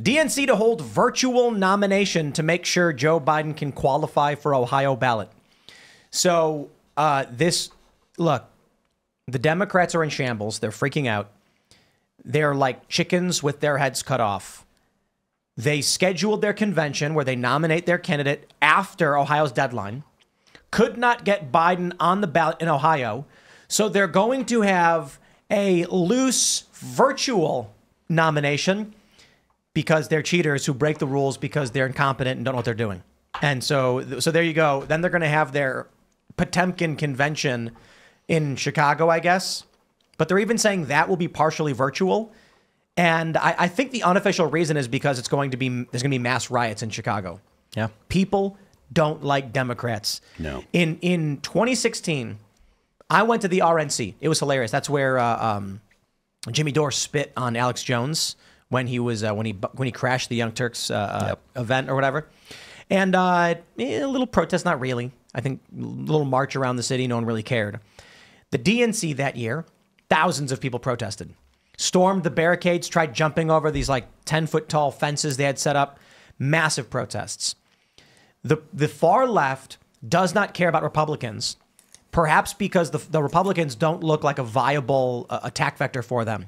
DNC to hold virtual nomination to make sure Joe Biden can qualify for Ohio ballot. So look, the Democrats are in shambles. They're freaking out. They're like chickens with their heads cut off. They scheduled their convention where they nominate their candidate after Ohio's deadline. Could not get Biden on the ballot in Ohio. So they're going to have a loose virtual nomination because they're cheaters who break the rules because they're incompetent and don't know what they're doing. And so there you go. Then they're going to have their Potemkin convention in Chicago, I guess. But they're even saying that will be partially virtual. And I think the unofficial reason is because there's going to be mass riots in Chicago. Yeah. People don't like Democrats. No. In 2016, I went to the RNC. It was hilarious. That's where Jimmy Dore spit on Alex Jones when he was when he crashed the Young Turks event or whatever. And a little protest, not really. I think a little march around the city. No one really cared. The DNC that year, thousands of people protested. Stormed the barricades, tried jumping over these like 10-foot tall fences they had set up. Massive protests. The far left does not care about Republicans, perhaps because the Republicans don't look like a viable attack vector for them.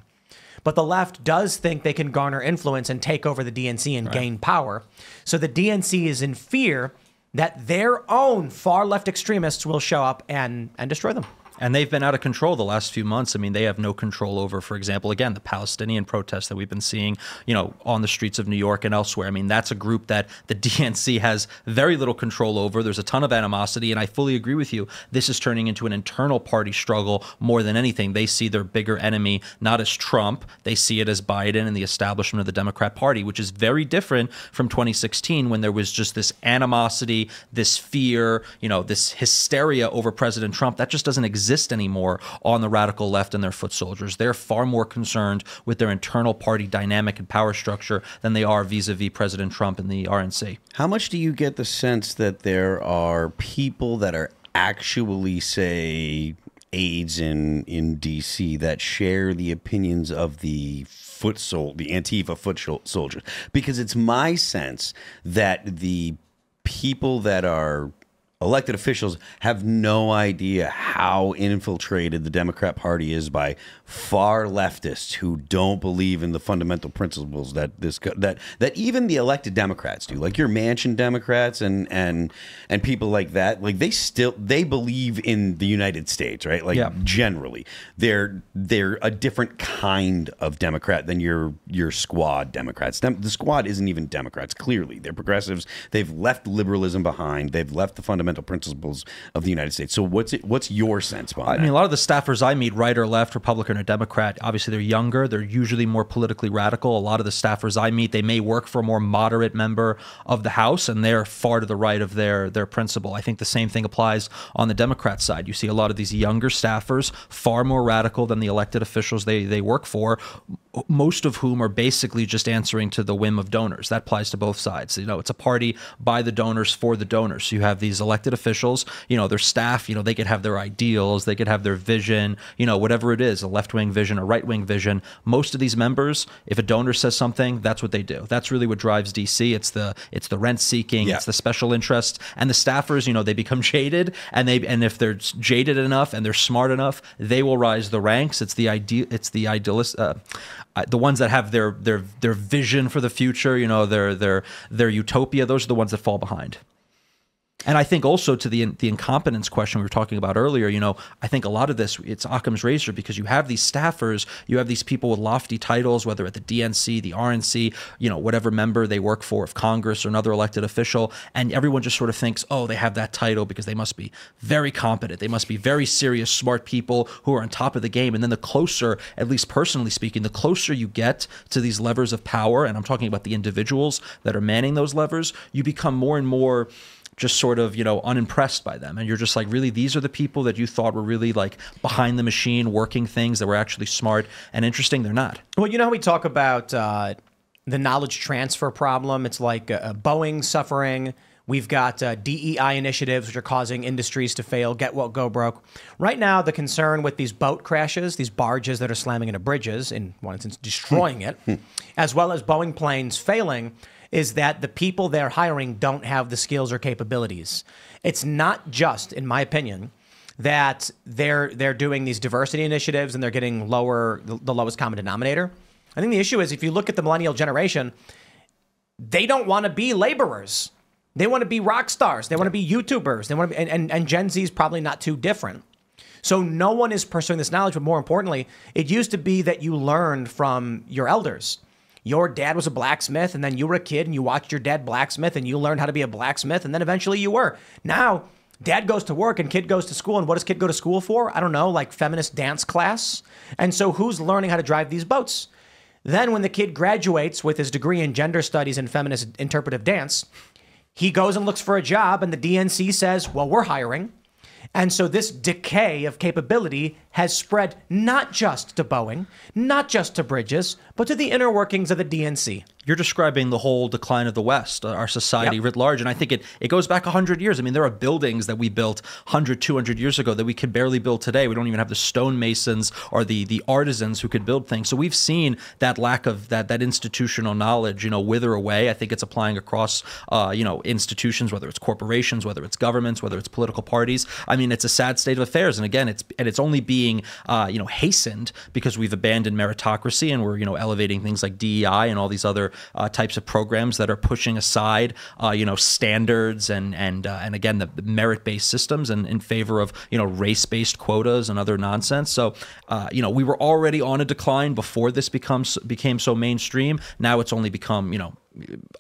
But the left does think they can garner influence and take over the DNC and gain power. So the DNC is in fear that their own far left extremists will show up and destroy them. And they've been out of control the last few months. I mean, they have no control over, for example, again, the Palestinian protests that we've been seeing, on the streets of New York and elsewhere. I mean, that's a group that the DNC has very little control over. There's a ton of animosity. And I fully agree with you. This is turning into an internal party struggle more than anything. They see their bigger enemy not as Trump. They see it as Biden and the establishment of the Democrat Party, which is very different from 2016 when there was just this animosity, this fear, this hysteria over President Trump. That just doesn't exist anymore on the radical left and their foot soldiers. They're far more concerned with their internal party dynamic and power structure than they are vis-a-vis President Trump and the RNC. How much do you get the sense that there are people that are actually, say, aides in D.C. that share the opinions of the Antifa foot soldiers? Because it's my sense that the people that are elected officials have no idea how infiltrated the Democrat Party is by far leftists who don't believe in the fundamental principles that even the elected Democrats do, like your Manchin Democrats and people like that. Like they believe in the United States, right? Like generally, they're a different kind of Democrat than your squad Democrats. The squad isn't even Democrats. Clearly, they're progressives. They've left liberalism behind. They've left the fundamental principles of the United States. So what's your sense behind that? I mean, a lot of the staffers I meet, right or left, Republican or Democrat, obviously they're younger. They're usually more politically radical. A lot of the staffers I meet, they may work for a more moderate member of the House, and they're far to the right of their principle. I think the same thing applies on the Democrat side. You see a lot of these younger staffers, far more radical than the elected officials they work for, most of whom are basically just answering to the whim of donors. That applies to both sides. It's a party by the donors for the donors. So you have these elected officials, their staff, they could have their ideals, they could have their vision, whatever it is, a left-wing vision, a right-wing vision. Most of these members, if a donor says something, that's what they do. That's really what drives DC. It's the rent-seeking, it's the special interests, and the staffers, they become jaded, and if they're jaded enough and they're smart enough, they will rise the ranks. It's the idealist. The ones that have their vision for the future, their utopia, those are the ones that fall behind. And I think also to the incompetence question we were talking about earlier, I think a lot of this, it's Occam's razor, because you have these staffers, you have these people with lofty titles, whether at the DNC, the RNC, whatever member they work for, of Congress or another elected official, and everyone just sort of thinks, oh, they have that title because they must be very competent. They must be very serious, smart people who are on top of the game. And then the closer, at least personally speaking, the closer you get to these levers of power, and I'm talking about the individuals that are manning those levers, you become more and more just sort of, unimpressed by them. And you're just like, really, these are the people that you thought were really like behind the machine, working things that were actually smart and interesting? They're not. Well, how we talk about the knowledge transfer problem? It's like Boeing suffering We've got DEI initiatives, which are causing industries to fail, get woke, go broke. Right now, the concern with these boat crashes, these barges that are slamming into bridges, in one instance, destroying it, as well as Boeing planes failing, is that the people they're hiring don't have the skills or capabilities. It's not just, in my opinion, that they're doing these diversity initiatives and they're getting the lowest common denominator. I think the issue is if you look at the millennial generation, they don't want to be laborers. They want to be rock stars. They want to be YouTubers. They want to be, and Gen Z is probably not too different. So no one is pursuing this knowledge, but more importantly, it used to be that you learned from your elders. Your dad was a blacksmith, and then you were a kid, and you watched your dad blacksmith, and you learned how to be a blacksmith, and then eventually you were. Now, dad goes to work, and kid goes to school, and what does kid go to school for? I don't know, like feminist dance class. And so who's learning how to drive these boats? Then when the kid graduates with his degree in gender studies and feminist interpretive dance, he goes and looks for a job, and the DNC says, well, we're hiring. And so this decay of capability has spread not just to Boeing, not just to bridges, but to the inner workings of the DNC. You're describing the whole decline of the West, our society writ large. And I think it goes back 100 years. I mean, there are buildings that we built 100, 200 years ago that we could barely build today. We don't even have the stonemasons or the artisans who could build things. So we've seen that lack of that institutional knowledge, wither away. I think it's applying across, institutions, whether it's corporations, whether it's governments, whether it's political parties. I mean, it's a sad state of affairs. And again, it's only being, hastened because we've abandoned meritocracy and we're, elevating things like DEI and all these other types of programs that are pushing aside, standards and again the merit-based systems and in favor of race-based quotas and other nonsense. So we were already on a decline before this became so mainstream. Now it's only become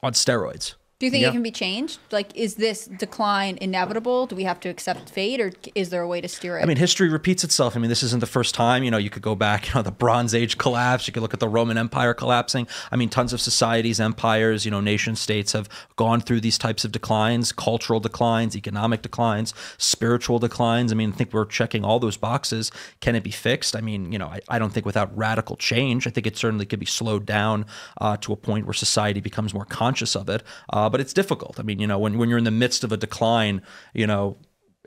on steroids. Do you think it can be changed? Like, is this decline inevitable? Do we have to accept fate, or is there a way to steer it? I mean, history repeats itself. I mean, this isn't the first time. You could go back, the Bronze Age collapse. You could look at the Roman Empire collapsing. I mean, tons of societies, empires, nation states have gone through these types of declines, cultural declines, economic declines, spiritual declines. I mean, I think we're checking all those boxes. Can it be fixed? I mean, I don't think without radical change. I think it certainly could be slowed down to a point where society becomes more conscious of it. But it's difficult. I mean, when you're in the midst of a decline,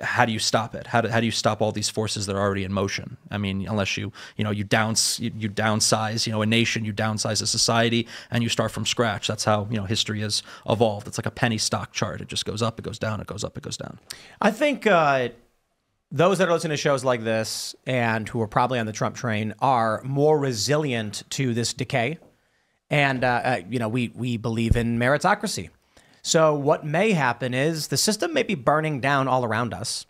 how do you stop it? How do you stop all these forces that are already in motion? I mean, unless you downsize, a nation, you downsize a society, and you start from scratch. That's how history has evolved. It's like a penny stock chart. It just goes up, it goes down, it goes up, it goes down. I think those that are listening to shows like this and who are probably on the Trump train are more resilient to this decay. And we believe in meritocracy. So what may happen is the system may be burning down all around us.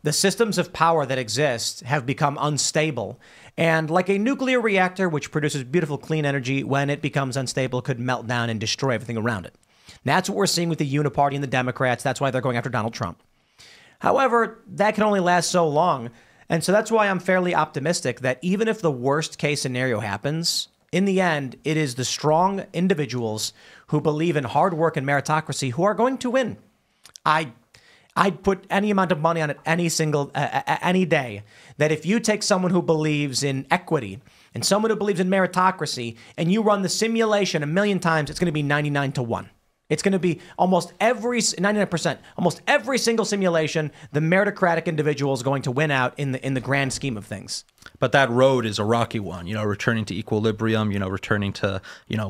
The systems of power that exist have become unstable. And like a nuclear reactor, which produces beautiful, clean energy, when it becomes unstable, could melt down and destroy everything around it. That's what we're seeing with the Uniparty and the Democrats. That's why they're going after Donald Trump. However, that can only last so long. And so that's why I'm fairly optimistic that even if the worst case scenario happens, in the end, it is the strong individuals who believe in hard work and meritocracy who are going to win. I'd put any amount of money on it any day that if you take someone who believes in equity and someone who believes in meritocracy and you run the simulation 1,000,000 times, it's going to be 99-1. It's going to be almost 99%, almost every single simulation, the meritocratic individual is going to win out in the grand scheme of things. But that road is a rocky one, returning to equilibrium, returning to,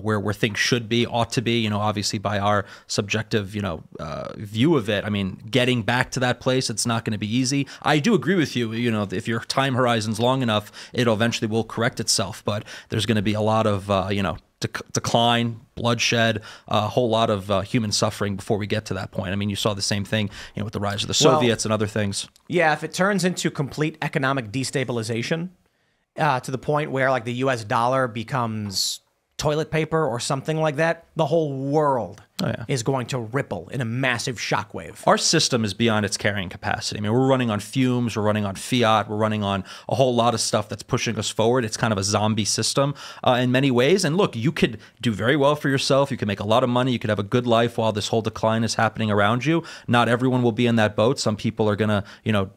where things should be, ought to be, obviously by our subjective, view of it. I mean, getting back to that place, it's not going to be easy. I do agree with you, if your time horizon's long enough, it'll eventually will correct itself. But there's going to be a lot of, decline, bloodshed, a whole lot of human suffering before we get to that point. I mean, you saw the same thing, with the rise of the Soviets and other things. Yeah, if it turns into complete economic destabilization to the point where like the US dollar becomes toilet paper or something like that, the whole world is going to ripple in a massive shockwave. Our system is beyond its carrying capacity. I mean, we're running on fumes, we're running on fiat, we're running on a whole lot of stuff that's pushing us forward. It's kind of a zombie system in many ways. And look, you could do very well for yourself. You could make a lot of money. You could have a good life while this whole decline is happening around you. Not everyone will be in that boat. Some people are going to,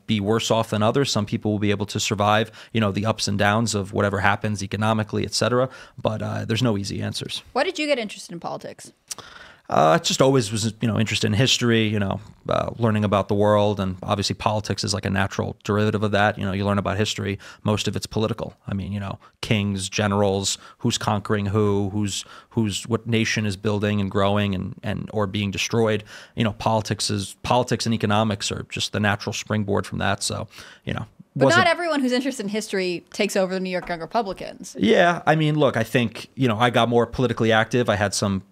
be worse off than others. Some people will be able to survive, the ups and downs of whatever happens economically, et cetera. But there's no easy answers. Why did you get interested in politics? Just always was, interested in history, learning about the world. And obviously politics is like a natural derivative of that. You learn about history. Most of it's political. I mean, kings, generals, who's conquering what nation is building and growing and or being destroyed. Politics and economics are just the natural springboard from that. So, But not everyone who's interested in history takes over the New York Young Republicans. Yeah. I mean, look, I think, I got more politically active. I had some,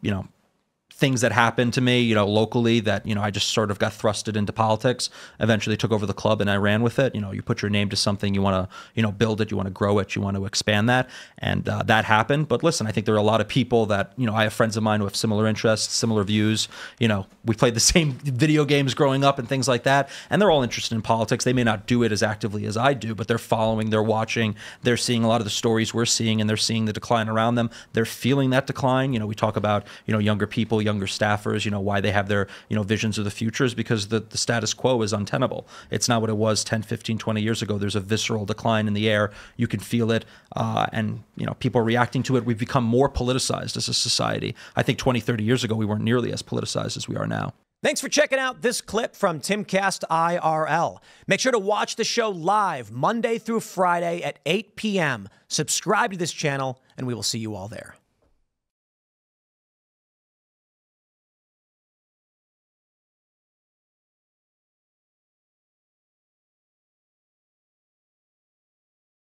things that happened to me, locally that, I just sort of got thrusted into politics, eventually took over the club and I ran with it. You put your name to something, you want to, build it, you want to grow it, you want to expand that. And that happened. But listen, I think there are a lot of people that, I have friends of mine who have similar interests, similar views. We played the same video games growing up and things like that. And they're all interested in politics. They may not do it as actively as I do, but they're following, they're watching, they're seeing a lot of the stories we're seeing, and they're seeing the decline around them. They're feeling that decline. We talk about, younger people, younger staffers, why they have their, visions of the future is because the status quo is untenable. It's not what it was 10, 15, 20 years ago. There's a visceral decline in the air. You can feel it. And, people are reacting to it. We've become more politicized as a society. I think 20, 30 years ago, we weren't nearly as politicized as we are now. Thanks for checking out this clip from Timcast IRL. Make sure to watch the show live Monday through Friday at 8 p.m. Subscribe to this channel, and we will see you all there.